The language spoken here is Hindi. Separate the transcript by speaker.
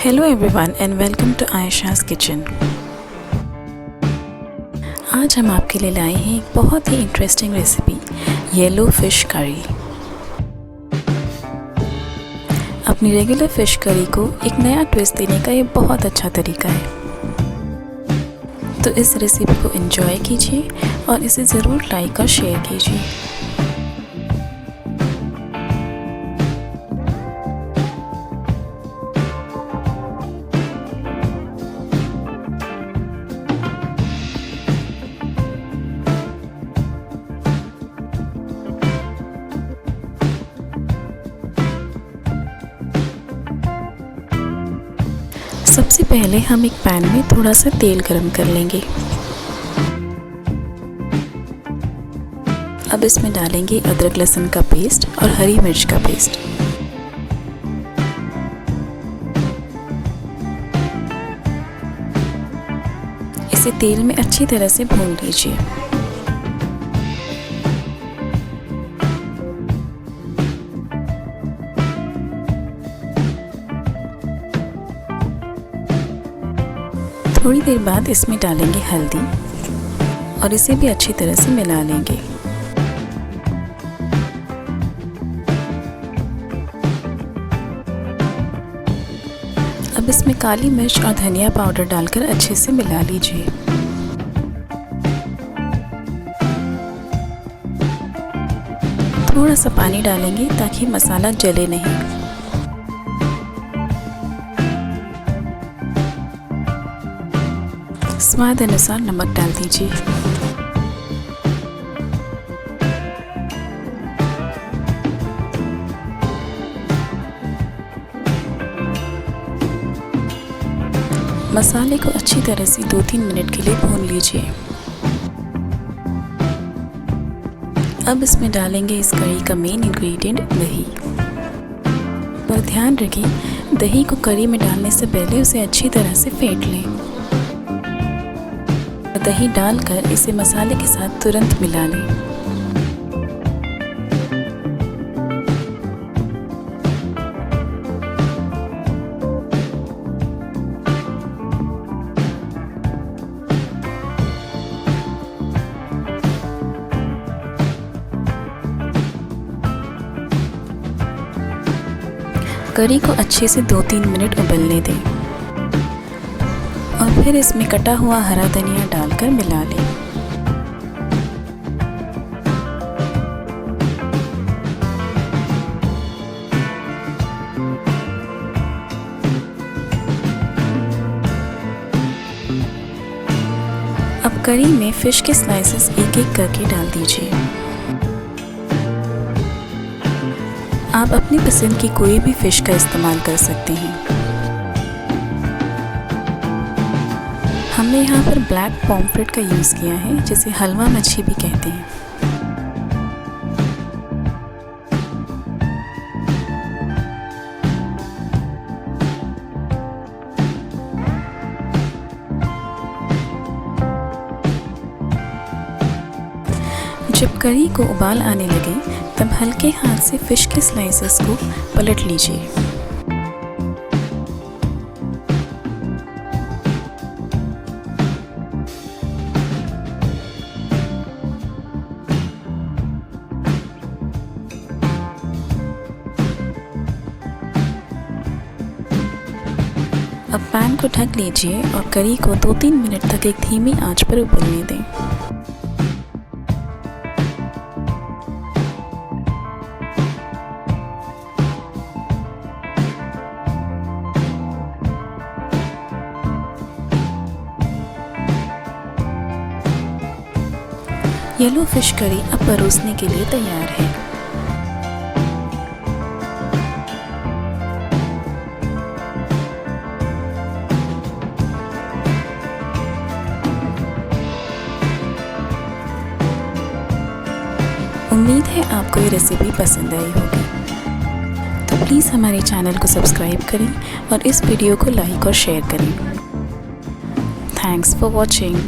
Speaker 1: Hello everyone and welcome to Ayesha's kitchen. आज हम आपके लिए लाए हैं एक बहुत ही interesting recipe, yellow fish curry. अपनी रेगुलर फिश करी को एक नया ट्विस्ट देने का ये बहुत अच्छा तरीका है। तो इस रेसिपी को एंजॉय कीजिए और इसे ज़रूर लाइक और शेयर कीजिए। सबसे पहले हम एक पैन में थोड़ा सा तेल गरम कर लेंगे। अब इसमें डालेंगे अदरक लहसुन का पेस्ट और हरी मिर्च का पेस्ट। इसे तेल में अच्छी तरह से भून लीजिए। थोड़ी देर बाद इसमें डालेंगे हल्दी और इसे भी अच्छी तरह से मिला लेंगे। अब इसमें काली मिर्च और धनिया पाउडर डालकर अच्छे से मिला लीजिए। थोड़ा सा पानी डालेंगे ताकि मसाला जले नहीं। स्वाद अनुसार नमक डाल दीजिए। मसाले को अच्छी तरह से 2-3 मिनट के लिए भून लीजिए। अब इसमें डालेंगे इस करी का मेन इंग्रेडिएंट दही। पर ध्यान रखें, दही को करी में डालने से पहले उसे अच्छी तरह से फेंट लें। दही डालकर इसे मसाले के साथ तुरंत मिला लें। करी को अच्छे से 2-3 मिनट उबलने दें और फिर इसमें कटा हुआ हरा धनिया डालकर मिला लें। अब करी में फिश के स्लाइसेस एक एक करके डाल दीजिए। आप अपनी पसंद की कोई भी फिश का इस्तेमाल कर सकते हैं। हमने यहाँ पर ब्लैक पॉम्फ्रेट का यूज़ किया है, जिसे हलवा मच्छी भी कहते हैं। जब करी को उबाल आने लगे तब हल्के हाथ से फिश के स्लाइसेस को पलट लीजिए। अब पैन को ढक लीजिए और करी को 2-3 मिनट तक एक धीमी आंच पर उबलने दें। येलो फिश करी अब परोसने के लिए तैयार है। उम्मीद है आपको ये रेसिपी पसंद आई होगी। तो प्लीज़ हमारे चैनल को सब्सक्राइब करें और इस वीडियो को लाइक और शेयर करें। Thanks for watching.